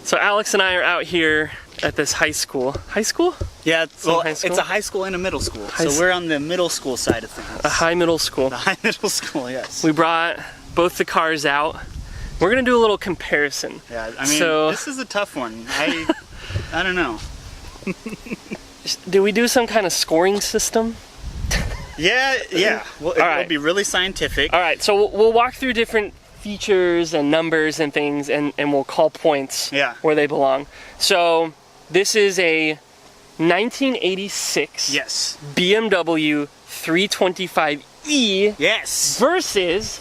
So Alex and I are out here at this high school. High school? Yeah, well, high school? it's a high school and a middle school. So we're on the middle school side of things. A high middle school. The high middle school, yes. We brought both the cars out. We're gonna do a little comparison. Yeah, I mean, this is a tough one. I don't know. Do we do some kind of scoring system? Yeah. Well, it'll be really scientific. All right, so we'll walk through different features and numbers and things, and we'll call points where they belong. So this is a 1986 BMW 325e versus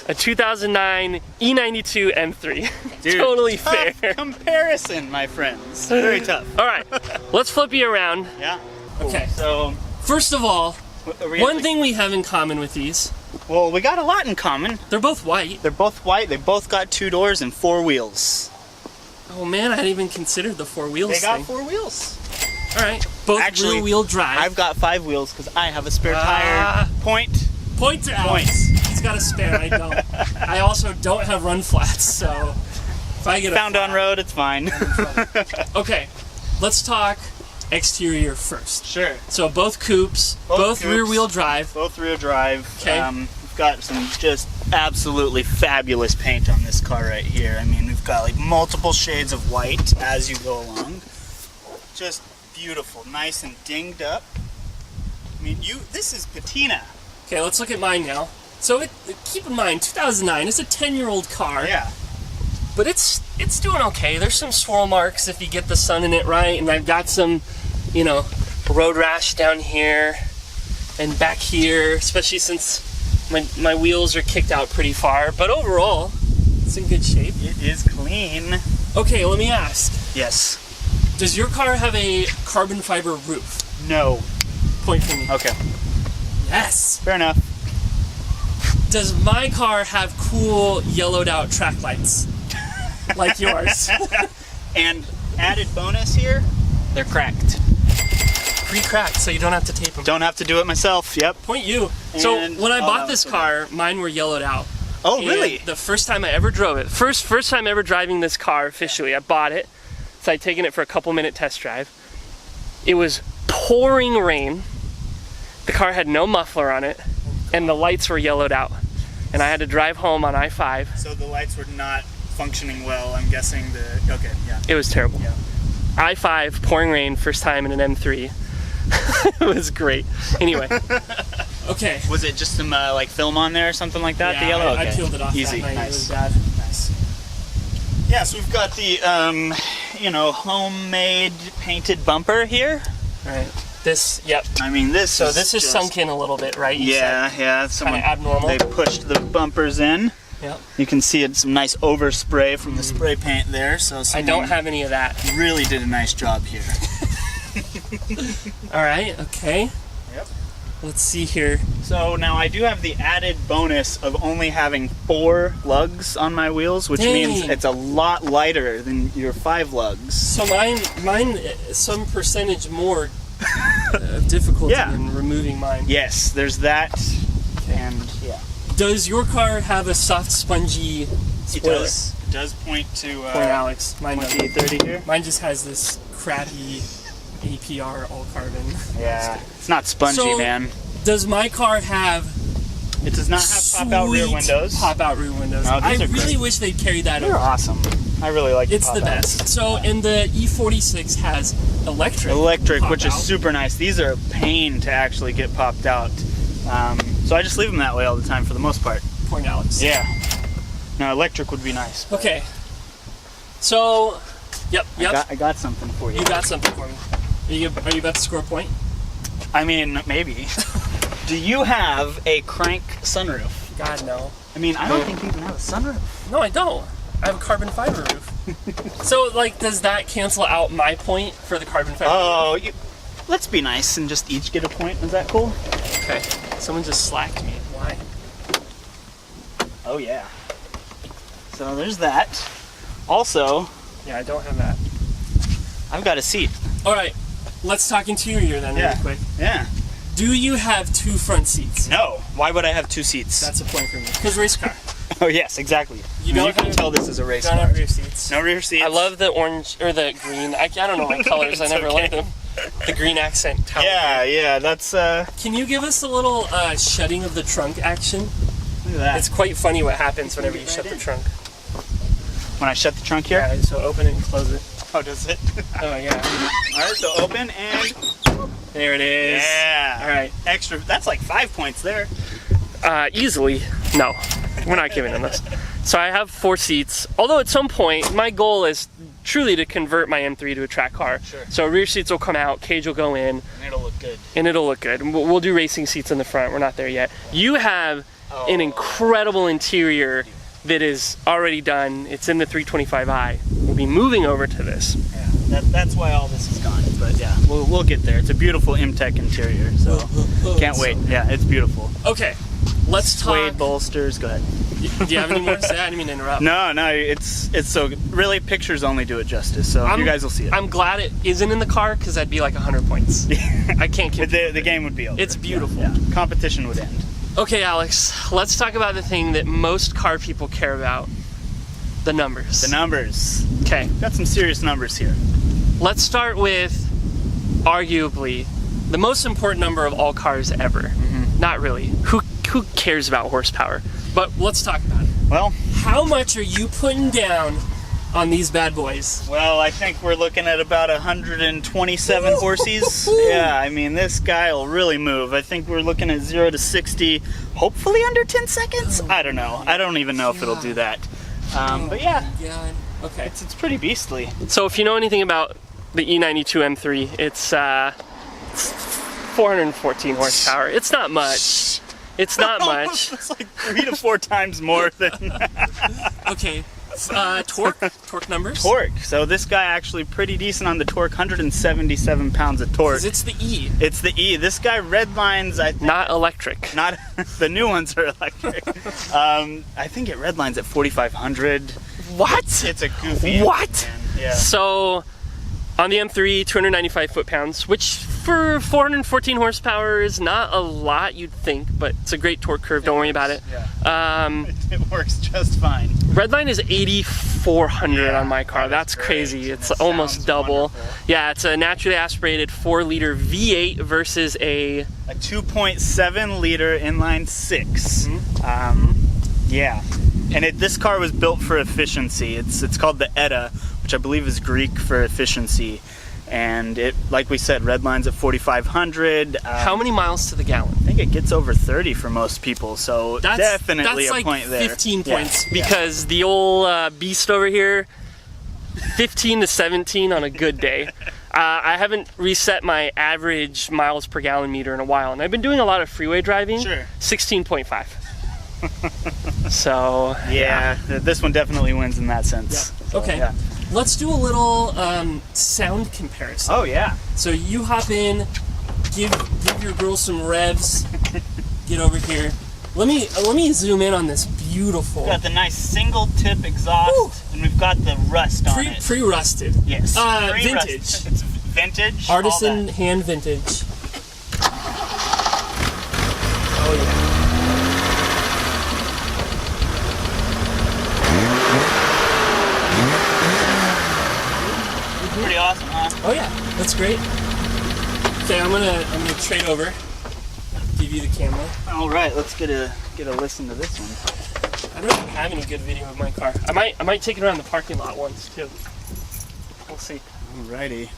a 2009 E92 M3. Dude, totally fair comparison, my friends. Very tough. All right, let's flip you around. Yeah. Okay. So first of all, one thing we have in common with these. Well, we got a lot in common. They're both white. They're both white. They both got 2 doors and 4 wheels. Oh man, I hadn't even considered the 4 wheels They got thing. 4 wheels. All right, both rear-wheel drive. I've got 5 wheels because I have a spare tire. Point to Alex. He's got a spare. I don't. I also don't have run flats, so if I get found on road, it's fine. Okay, let's talk exterior first. Sure. So both coupes, both rear-wheel drive. Both rear drive. Okay. We've got some just absolutely fabulous paint on this car right here. I mean, we've got like multiple shades of white as you go along. Just beautiful, nice and dinged up. I mean, this is patina. Okay, let's look at mine now. So keep in mind, 2009, it's a 10-year-old car. Yeah. But it's doing okay. There's some swirl marks if you get the sun in it right, and I've got some, you know, road rash down here and back here, especially since my wheels are kicked out pretty far. But overall, it's in good shape. It is clean. Okay, let me ask. Yes. Does your car have a carbon fiber roof? No. Point for me. Okay. Yes. Fair enough. Does my car have cool yellowed out track lights? Like yours? And added bonus here, they're cracked. Pre-cracked, so you don't have to tape them. Don't have to do it myself, yep. Point you. So when I bought this car, mine were yellowed out. Oh, really? The first time I ever drove it, first time ever driving this car officially, I bought it. So I'd taken it for a couple-minute test drive. It was pouring rain. The car had no muffler on it, and the lights were yellowed out. And I had to drive home on I-5. So the lights were not functioning well, I'm guessing. Okay, yeah. It was terrible. Yeah. I-5, pouring rain, first time in an M3. It was great. Anyway. Okay. Was it just some like film on there or something like that? Yeah, the yellow? I peeled it off. Easy. That night. Nice. It was bad. Nice. Yeah, so we've got the you know, homemade painted bumper here. All right. This, yep. I mean, this is just sunk in a little bit, right? Yeah. Kind of abnormal. They pushed the bumpers in. Yep. You can see it's some nice overspray from the spray paint there. So I don't have any of that. Really did a nice job here. All right. Okay. Yep. Let's see here. So now I do have the added bonus of only having 4 lugs on my wheels, which means it's a lot lighter than your 5 lugs. So mine, some percentage more difficulty in removing mine. Yes, there's that. Okay. And yeah. Does your car have a soft, spongy spoiler? It does. It does point to Point Alex. Mine E30 here. Mine just has this crappy APR all carbon. Yeah. It's not spongy, man. Does my car have? It does not have pop-out rear windows. Pop-out rear windows. No, I really wish they'd carry that over. They're awesome. I really like It's the best. So, and the E46 has electric, which is super nice. These are a pain to actually get popped out. So I just leave them that way all the time for the most part. Point Alex. Yeah. No, electric would be nice. Okay. So, yep. I got something for you. You got something for me. Are you about to score a point? I mean, maybe. Do you have a crank sunroof? God, no. I mean, I don't think you even have a sunroof. No, I don't. I have a carbon fiber roof. So, like, does that cancel out my point for the carbon fiber roof? Let's be nice and just each get a point. Is that cool? Okay. Someone just slacked me. Why? Oh, yeah. So there's that. Also... Yeah, I don't have that. I've got a seat. All right. Let's talk interior then really quick. Yeah. Do you have 2 front seats? No. Why would I have 2 seats? That's a point for me. Because race car. Oh yes, exactly. You don't can have- tell this is a race Don't car. have rear seats. No rear seats. I love the orange or the green. I don't know my colors. I It's never okay. liked them. The green accent. Tower. Yeah, that's Can you give us a little shutting of the trunk action? look at that. It's quite funny what happens whenever you Right shut in. the trunk. When I shut the trunk here. Yeah, so open it and close it. Oh, does it? Oh yeah. Alright, so open and There it is. yeah. All right. Extra. That's like 5 points there. Easily. No, we're not giving them this. So I have 4 seats. Although at some point, my goal is truly to convert my M3 to a track car. Sure. So rear seats will come out, cage will go in, And it'll look good. and it'll look good. And we'll do racing seats in the front. We're not there yet. You have an incredible interior that is already done. It's in the 325i. We'll be moving over to this. Yeah, that's why all this is gone. But yeah, we'll get there. It's a beautiful M-Tech interior, so can't wait. Yeah, it's beautiful. Okay, let's talk. Suede bolsters. Go ahead. Do you have any more to say? I didn't mean to interrupt. No, it's so really pictures only do it justice. So you guys will see it. I'm glad it isn't in the car because I'd be like 100 points. I can't compete. the game would be over. It's beautiful. Yeah. Competition would end. Okay, Alex, let's talk about the thing that most car people care about, the numbers. The numbers. Okay, Got some serious numbers here. let's start with arguably the most important number of all cars ever. Not really. Who cares about horsepower? But let's talk about it. Well, How much are you putting down on these bad boys? I think we're looking at about 127 horses. Yeah, I mean, this guy will really move. I think we're looking at 0 to 60, hopefully under 10 seconds. I don't know. I don't even know if it'll do that. But yeah, God. Okay. it's pretty beastly. So if you know anything about the E92 M3, it's 414 horsepower. It's not much. It's not much. It's like 3 to 4 times more than Okay. Torque numbers? torque. So this guy actually pretty decent on the torque, 177 pounds of torque. 'Cause it's the E, It's the E. This guy red lines, I think, not electric. not the new ones are electric. I think it red lines at 4,500. What? It's a goofy. What? engine, man. Yeah. So on the M3, 295 foot-pounds, which for 414 horsepower is not a lot, you'd think, but it's a great torque curve. Don't worry about it. Yeah. It works just fine. Redline is 8,400 Yeah. on my car. Oh, that's that's crazy. great. It's That almost sounds double. wonderful. Yeah, it's a naturally aspirated 4-liter V8 versus a A 2.7 liter inline 6. Mm-hmm. Yeah, and this car was built for efficiency. It's called the ETA, which I believe is Greek for efficiency. And it, like we said, red lines at 4,500. how many miles to the gallon? I think it gets over 30 for most people, so definitely that's a like point there. 15 Yeah. points Yeah. because the old beast over here, 15 to 17 on a good day. I haven't reset my average miles per gallon meter in a while, and I've been doing a lot of freeway driving. Sure. 16.5. So Yeah, this one definitely wins in that sense. Yeah. So, Okay. yeah. Let's do a little sound comparison. Oh yeah. So you hop in, give your girl some revs. Get over here. Let me zoom in on this beautiful Got the nice single tip exhaust, Woo. and we've got the rust on it. pre-rusted. Yes. Pre-rust. Vintage. It's vintage. all Artisan that. hand vintage. Oh yeah. Pretty awesome, huh? Oh yeah, that's great. Okay, I'm gonna trade over. Give you the camera. All right, let's get a listen to this one. I don't even have any good video of my car. I might take it around the parking lot once too. We'll see. Alrighty.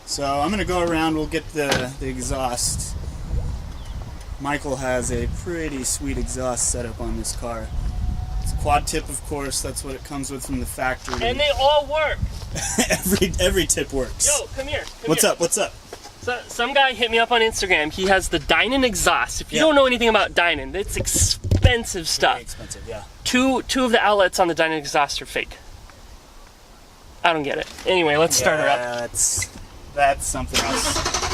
So I'm gonna go around. We'll get the exhaust. Michael has a pretty sweet exhaust setup on this car. It's a quad tip, of course. That's what it comes with from the factory. And they all work. every tip works. Yo, come here. What's up? What's up? So, some guy hit me up on Instagram. He has the Dynon exhaust. If you don't know anything about Dynon, it's expensive stuff. Very expensive, yeah. Two of the outlets on the Dynon exhaust are fake. I don't get it. Anyway, let's start her up. That's something else.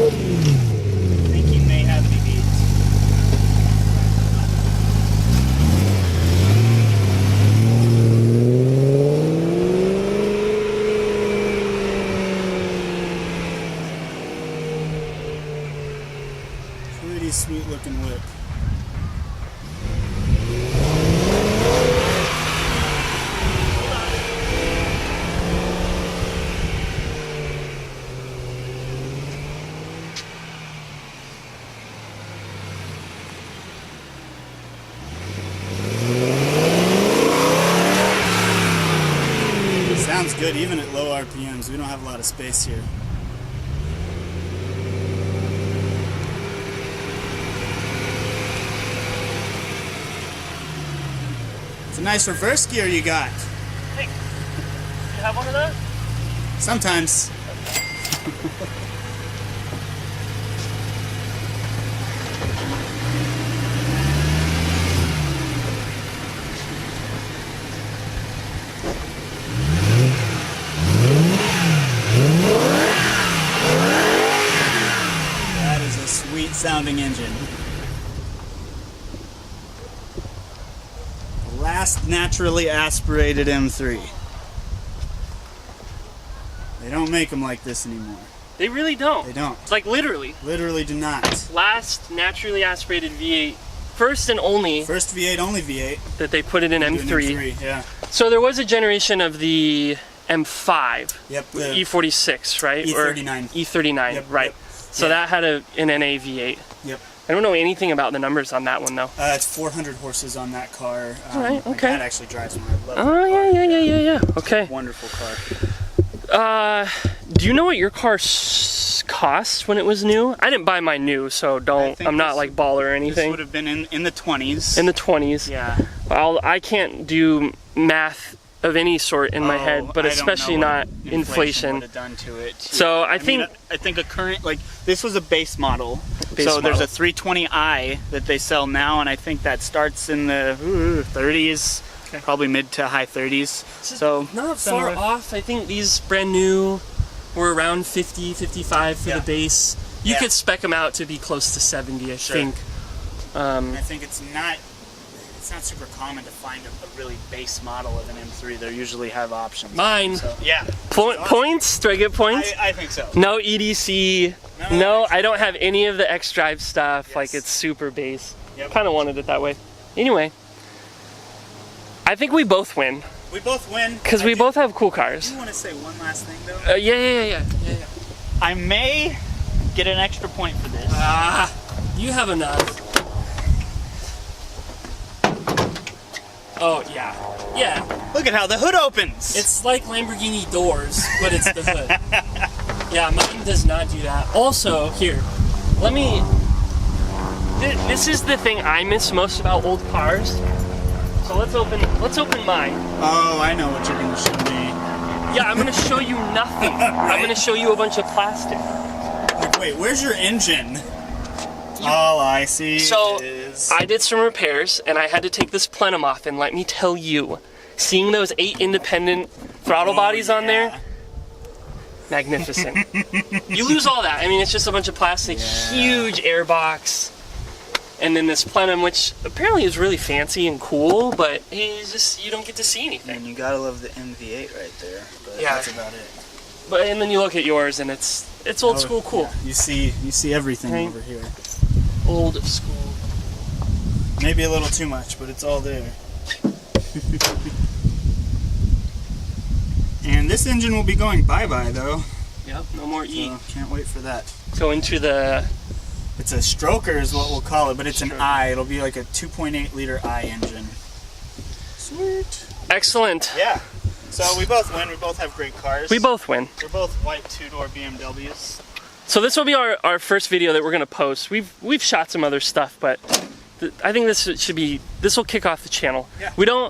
I think he may have the Pretty sweet looking whip. Sounds good even at low RPMs. We don't have a lot of space here. It's a nice reverse gear you got. Hey, you have one of those? Sometimes. That is a sweet sounding engine. The last naturally aspirated M3. They don't make them like this anymore. They really don't. They don't. Like literally. Literally do not. Last naturally aspirated V8, first and only First V8, only V8. that they put it in M3. M3, yeah. So there was a generation of the M5, Yep. The E46, right? E39. Or E39, Yep, right. yep. So Yeah. that had an NA V8. Yep. I don't know anything about the numbers on that one though. It's 400 horses on that car. Alright, My okay. dad actually drives one. I love Oh that car. yeah. Okay. Wonderful car. Do you know what your car cost when it was new? I didn't buy mine new, so I'm not like baller or This anything. would have been in the 20s. In the 20s. Yeah. I can't do math of any sort in my head, but I don't especially know not what inflation. would have done to it. So I mean, think I think a current, like, this was a base model. Base so there's model. a 320i that they sell now, and I think that starts in the 30s, probably mid to high 30s. So not similar. far off. I think these brand new were around 50, 55 for the base. You Yeah. could spec them out to be close to 70, I think. I think it's not super common to find a really base model of an M3. They usually have options. Mine. So, yeah. Points? Do I get points? I think so. No EDC. No, I don't have any of the X-Drive stuff. Yes. Like, it's super base. Yep. Kind of wanted it that way. Anyway, I think we both win. We both win. Because we both have cool cars. I do want to say one last thing, though. Yeah. I may get an extra point for this. You have enough. Oh, yeah. Yeah. Look at how the hood opens. It's like Lamborghini doors, but it's the hood. Yeah, mine does not do that. Also, here, let me... This is the thing I miss most about old cars. So let's open mine. Oh, I know what you're going to show me. Yeah, I'm going to show you nothing. I'm going to show you a bunch of plastic. Like, wait, where's your engine? All I see So, is... I did some repairs, and I had to take this plenum off, and let me tell you, seeing those 8 independent throttle bodies on there, magnificent. You lose all that. I mean, it's just a bunch of plastic, huge air box, and then this plenum, which apparently is really fancy and cool, but it's just, you don't get to see anything. And you gotta love the MV8 right there, but Yeah. that's about it. But and then you look at yours, and it's old school cool. Yeah. You see everything Right. over here. Old school. Maybe a little too much, but it's all there. And this engine will be going bye-bye, though. Yep, no more E. So can't wait for that. Go into the... It's a stroker is what we'll call it, but it's an Stroker. I. It'll be like a 2.8 liter I engine. Sweet. Excellent. Yeah. So we both win. We both have great cars. We both win. We're both white two-door BMWs. So this will be our first video that we're gonna post. We've shot some other stuff, but I think this will kick off the channel. Yeah.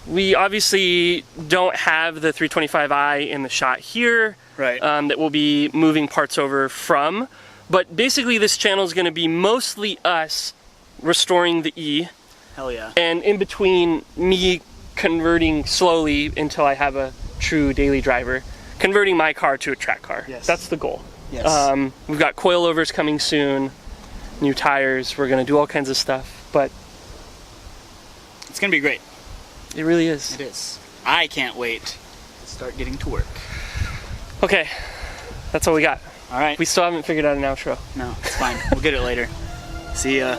We obviously don't have the 325i in the shot here. Right. That we'll be moving parts over from. But basically this channel is gonna be mostly us restoring the E, Hell yeah. and in between me converting slowly until I have a true daily driver, converting my car to a track car. Yes. That's the goal. Yes. We've got coilovers coming soon, new tires, we're gonna do all kinds of stuff, but It's gonna be great. it really is. It is. I can't wait to start getting to work. Okay, that's all we got. All right. We still haven't figured out an outro. No, it's fine. We'll get it later. See ya.